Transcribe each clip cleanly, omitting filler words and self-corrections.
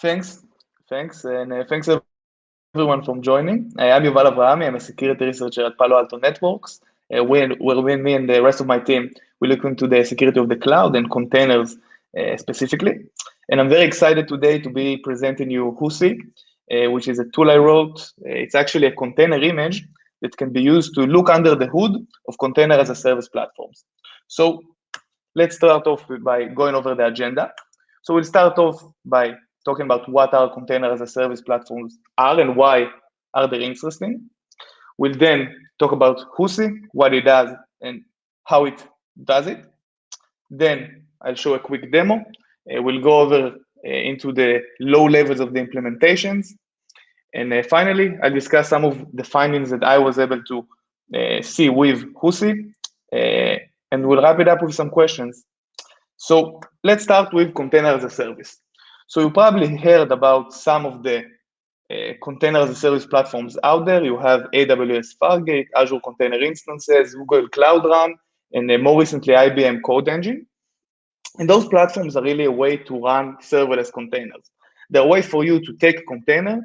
Thanks, thanks everyone for joining. I'm Yuval Avrahami. I'm a security researcher at Palo Alto Networks. Where me and the rest of my team, we look into the security of the cloud and containers specifically. And I'm very excited today to be presenting you WhoC, which is a tool I wrote. It's actually a container image that can be used to look under the hood of container as a service platforms. So let's start off by going over the agenda. So we'll start off by talking about what our container as a service platforms are and why are they interesting. We'll then talk about WhoC, what it does and how it does it. Then I'll show a quick demo. We'll go over into the low levels of the implementations. And finally, I'll discuss some of the findings that I was able to see with WhoC, and we'll wrap it up with some questions. So let's start with container as a service. So you probably heard about some of the container as a service platforms out there. You have AWS Fargate, Azure Container Instances, Google Cloud Run, and more recently IBM Code Engine. And those platforms are really a way to run serverless containers. They're a way for you to take a container,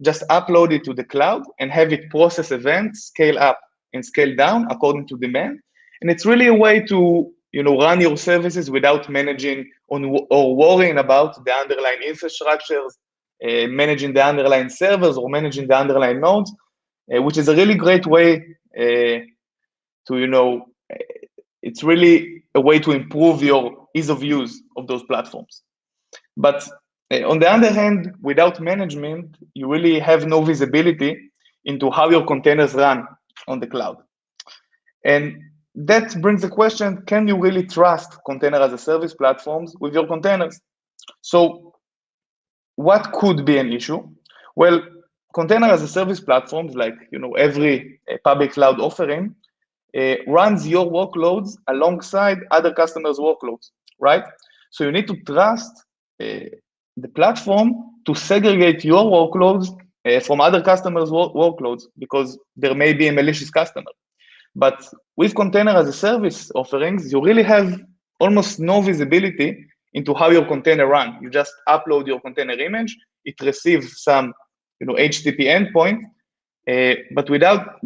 just upload it to the cloud and have it process events, scale up and scale down according to demand. And it's really a way to run your services without managing or worrying about the underlying infrastructures, managing the underlying servers or managing the underlying nodes, which is a really great way it's really a way to improve your ease of use of those platforms. But on the other hand, without management, you really have no visibility into how your containers run on the cloud. And that brings the question, can you really trust container as a service platforms with your containers? So what could be an issue? Well, container as a service platforms, like every public cloud offering, runs your workloads alongside other customers' workloads, right? So you need to trust the platform to segregate your workloads from other customers' workloads, because there may be a malicious customer. But with container as a service offerings, you really have almost no visibility into how your container runs. You just upload your container image, it receives some HTTP endpoint, but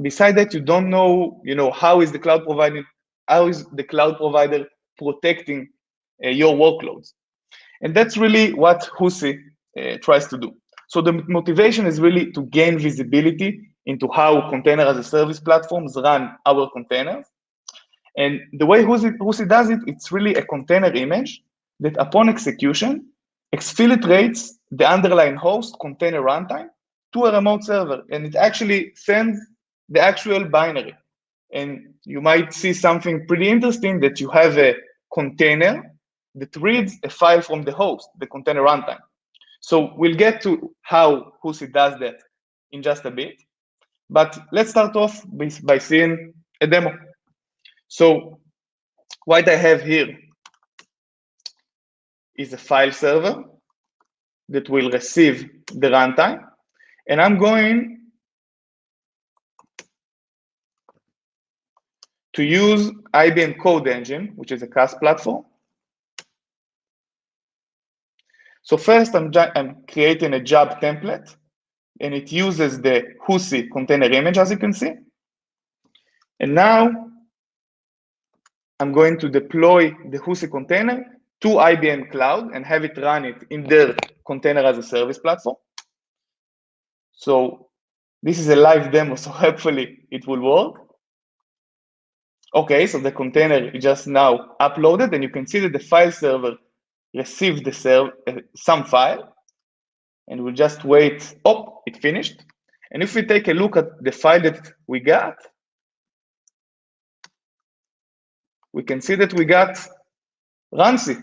beside that, you don't know, how is the cloud provider protecting your workloads. And that's really what WhoC tries to do. So the motivation is really to gain visibility into how container as a service platforms run our containers. And the way WhoC does it, it's really a container image that upon execution exfiltrates the underlying host container runtime to a remote server, and it actually sends the actual binary. And you might see something pretty interesting, that you have a container that reads a file from the host, the container runtime. So we'll get to how WhoC does that in just a bit. But let's start off by seeing a demo. So what I have here is a file server that will receive the runtime. And I'm going to use IBM Code Engine, which is a CaaS platform. So first, I'm creating a job template, and it uses the WhoC container image, as you can see. And now I'm going to deploy the WhoC container to IBM Cloud and have it run it in their container as a service platform. So this is a live demo, so hopefully it will work. Okay, so the container is just now uploaded, and you can see that the file server received some file, and we'll just wait. Oh, it finished. And if we take a look at the file that we got, we can see that we got RunC,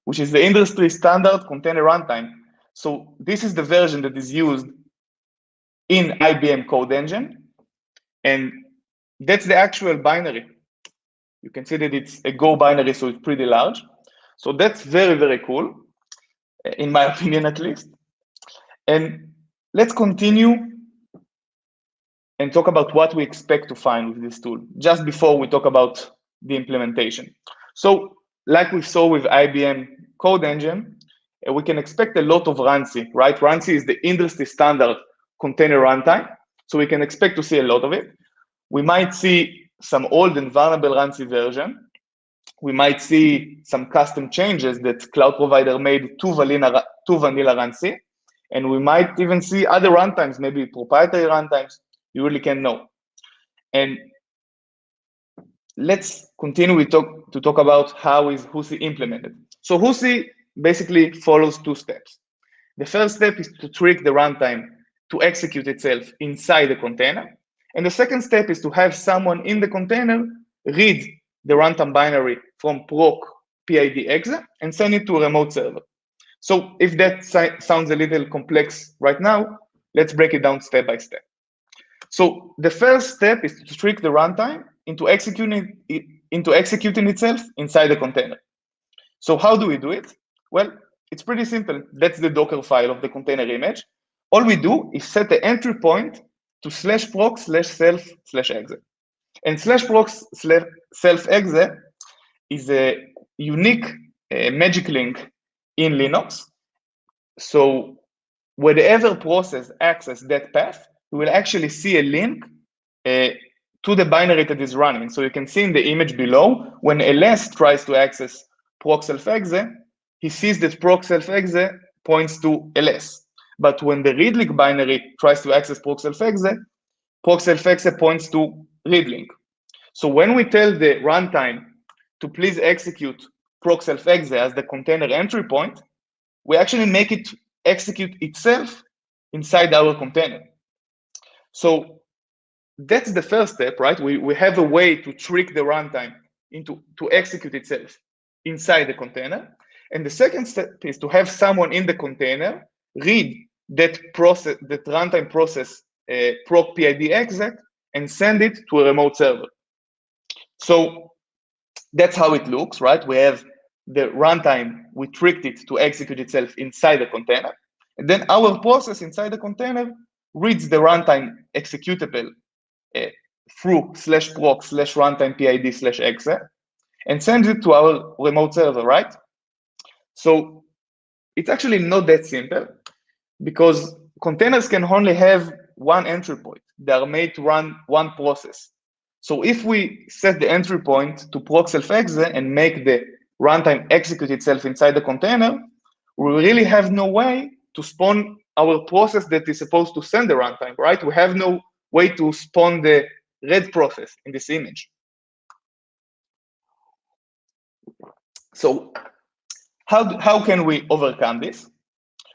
which is the industry standard container runtime. So this is the version that is used in IBM Code Engine, and that's the actual binary. You can see that it's a Go binary, so it's pretty large. So that's very, very cool, in my opinion at least. And let's continue and talk about what we expect to find with this tool, just before we talk about the implementation. So like we saw with IBM Code Engine, we can expect a lot of RunC, right? RunC is the industry standard container runtime, so we can expect to see a lot of it. We might see some old and vulnerable RunC version. We might see some custom changes that cloud provider made to vanilla RunC, and we might even see other runtimes, maybe proprietary runtimes. You really can't know. And let's continue to talk about how is WhoC implemented. So WhoC basically follows two steps. The first step is to trick the runtime to execute itself inside the container. And the second step is to have someone in the container read the runtime binary from proc PID exe and send it to a remote server. So if that sounds a little complex right now, let's break it down step by step. So the first step is to trick the runtime into executing itself inside the container. So how do we do it? Well, it's pretty simple. That's the Docker file of the container image. All we do is set the entry point to /proc/self/exe. And /proc/self/exe is a unique magic link in Linux. So whatever process accesses that path, you will actually see a link to the binary that is running. So you can see in the image below, when ls tries to access proc/self/exe, he sees that proc/self/exe points to ls. But when the readlink binary tries to access proc/self/exe, proc/self/exe points to readlink. So when we tell the runtime to please execute proc/self/exe as the container entry point, we actually make it execute itself inside our container. So that's the first step, right? We have a way to trick the runtime to execute itself inside the container. And the second step is to have someone in the container read that runtime process proc PID exec and send it to a remote server. So that's how it looks, right? We have the runtime, we tricked it to execute itself inside the container. And then our process inside the container reads the runtime executable through /proc/runtime PID/exe and sends it to our remote server, right? So it's actually not that simple because containers can only have one entry point. They are made to run one process. So if we set the entry point to proc/self/exe and make the runtime execute itself inside the container, we really have no way to spawn our process that is supposed to send the runtime, right? We have no way to spawn the read process in this image. So how can we overcome this?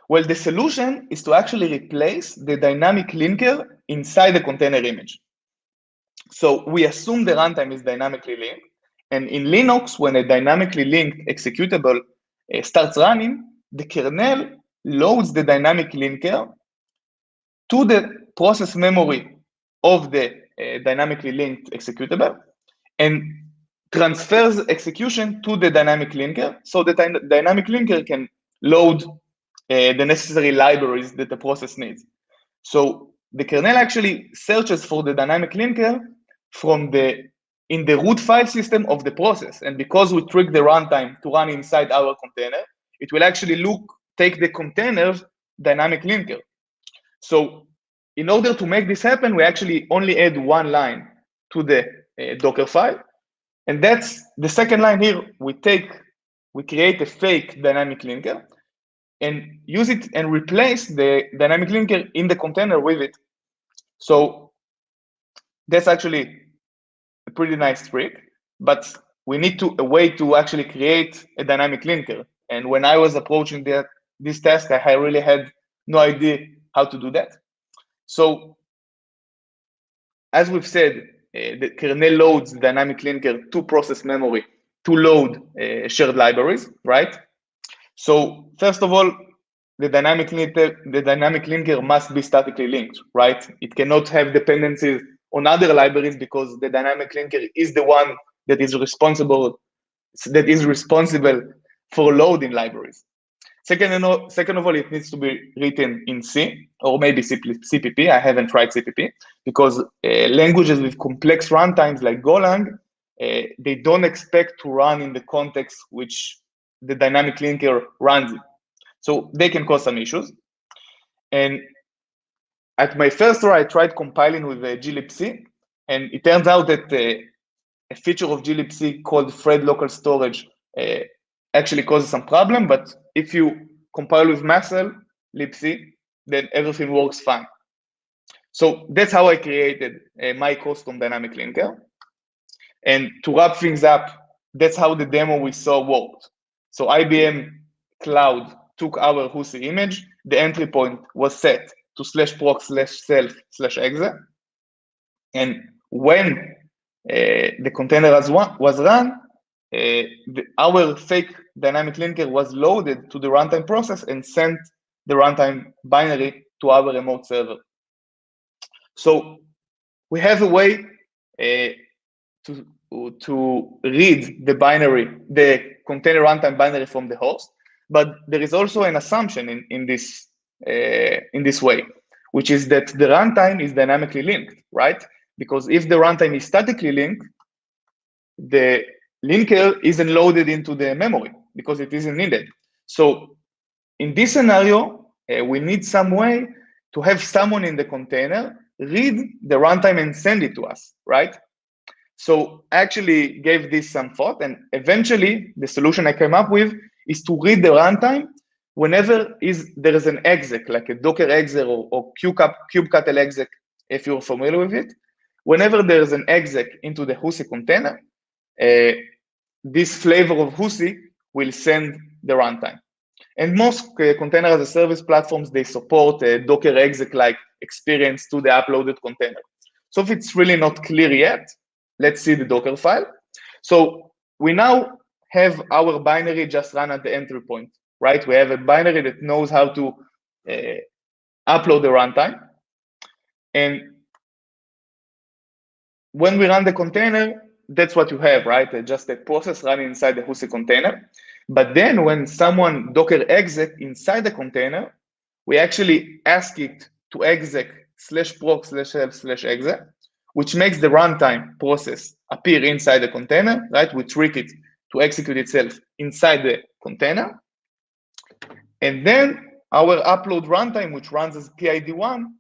Well, the solution is to actually replace the dynamic linker inside the container image. So we assume the runtime is dynamically linked. And in Linux, when a dynamically linked executable starts running, the kernel loads the dynamic linker to the process memory of the dynamically linked executable and transfers execution to the dynamic linker, so the dynamic linker can load the necessary libraries that the process needs. So the kernel actually searches for the dynamic linker in the root file system of the process. And because we trick the runtime to run inside our container, it will actually take the container's dynamic linker. So in order to make this happen, we actually only add one line to the Docker file. And that's the second line here. We create a fake dynamic linker and use it and replace the dynamic linker in the container with it. So that's actually a pretty nice trick, but we need a way to actually create a dynamic linker. And when I was approaching this task, I really had no idea how to do that. So as we've said, the kernel loads the dynamic linker to process memory to load shared libraries, right? So first of all, the dynamic linker must be statically linked, right? It cannot have dependencies on other libraries because the dynamic linker is the one that is responsible for loading libraries. Second of all, it needs to be written in C or maybe CPP. I haven't tried CPP because languages with complex runtimes like Golang, they don't expect to run in the context which the dynamic linker runs in. So they can cause some issues. And at my first try, I tried compiling with glibc, and it turns out that a feature of glibc called thread local storage actually causes some problem, but if you compile with Muscle libc, then everything works fine. So that's how I created my custom dynamic linker. And to wrap things up, that's how the demo we saw worked. So IBM Cloud took our WhoC image, the entry point was set to /proc/self/exe. And when the container was run, our fake dynamic linker was loaded to the runtime process and sent the runtime binary to our remote server. So we have a way to read the binary, the container runtime binary from the host, but there is also an assumption in this way, which is that the runtime is dynamically linked, right? Because if the runtime is statically linked, the linker isn't loaded into the memory because it isn't needed. So in this scenario, we need some way to have someone in the container read the runtime and send it to us, right? So I actually gave this some thought, and eventually the solution I came up with is to read the runtime whenever there is an exec, like a Docker exec or kubectl exec, if you're familiar with it. Whenever there is an exec into the WhoC container, this flavor of WhoC will send the runtime. And most container as a service platforms, they support a Docker exec-like experience to the uploaded container. So if it's really not clear yet, let's see the Docker file. So we now have our binary just run at the entry point, right? We have a binary that knows how to upload the runtime. And when we run the container, that's what you have, right? Just a process running inside the WhoC container. But then when someone Docker exec inside the container, we actually ask it to exec /proc/self/exe, which makes the runtime process appear inside the container, right? We trick it to execute itself inside the container. And then our upload runtime, which runs as PID1,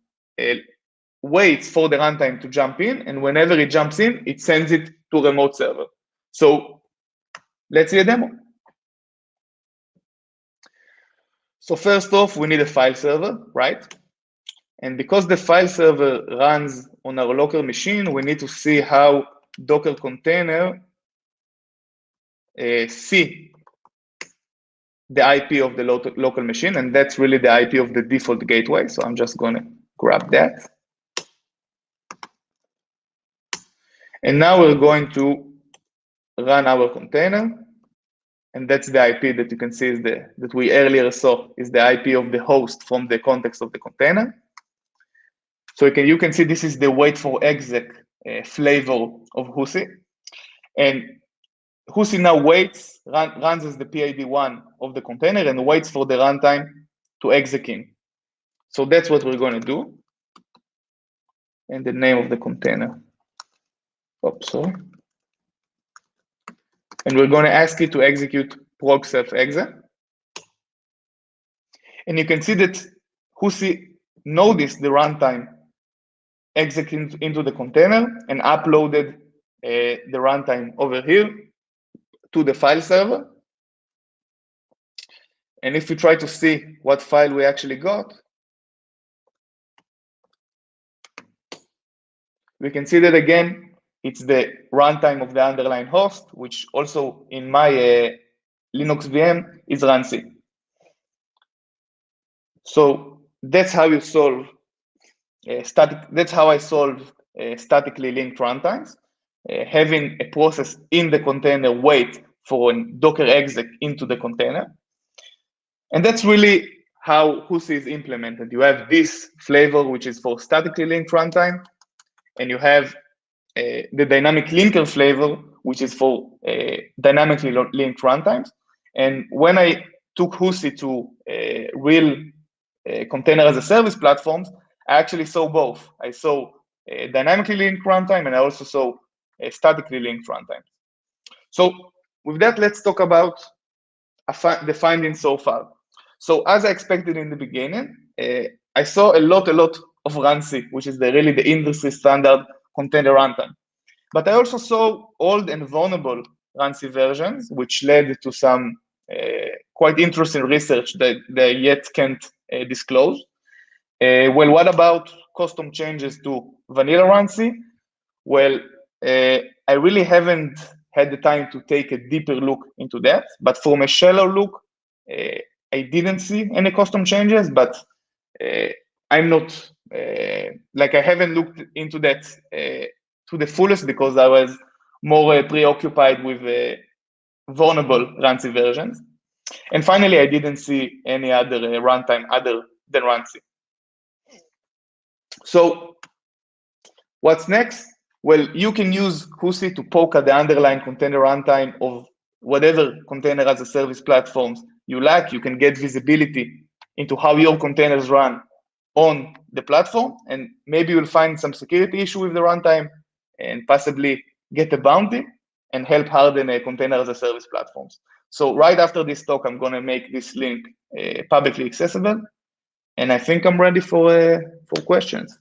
waits for the runtime to jump in, and whenever it jumps in, it sends it to a remote server. So let's see a demo. So first off, we need a file server, right? And because the file server runs on our local machine, we need to see how Docker container see the IP of the local machine, and that's really the IP of the default gateway. So I'm just gonna grab that. And now we're going to run our container. And that's the IP that you can see is that we earlier saw is the IP of the host from the context of the container. So you can see this is the wait for exec flavor of WhoC. And WhoC now runs as the PID1 of the container and waits for the runtime to exec in. So that's what we're going to do. And the name of the container. Oops, sorry. And we're going to ask it to execute proc/self/exe. And you can see that WhoC noticed the runtime exec into the container and uploaded the runtime over here to the file server. And if we try to see what file we actually got, we can see that again, it's the runtime of the underlying host, which also in my Linux VM is runC. So that's how you solve that's how I solve statically linked runtimes, having a process in the container wait for a Docker exec into the container. And that's really how WhoC is implemented. You have this flavor, which is for statically linked runtime, and you have the dynamic linker flavor, which is for dynamically linked runtimes. And when I took WhoC to real container as a service platforms, I actually saw both. I saw dynamically linked runtime, and I also saw statically linked runtime. So with that, let's talk about the findings so far. So as I expected in the beginning, I saw a lot of runtime, which is really the industry standard container runtime. But I also saw old and vulnerable runtime versions, which led to some quite interesting research that they yet can't disclose. Well, what about custom changes to vanilla runtime? Well, I really haven't had the time to take a deeper look into that, but from a shallow look, I didn't see any custom changes, but I'm not, like I haven't looked into that to the fullest because I was more preoccupied with vulnerable runtime versions. And finally, I didn't see any other runtime other than runtime. So what's next? Well, you can use WhoC to poke at the underlying container runtime of whatever container as a service platforms you like. You can get visibility into how your containers run on the platform, and maybe you'll find some security issue with the runtime and possibly get a bounty and help harden a container as a service platforms. So right after this talk, I'm going to make this link publicly accessible, and I think I'm ready for questions.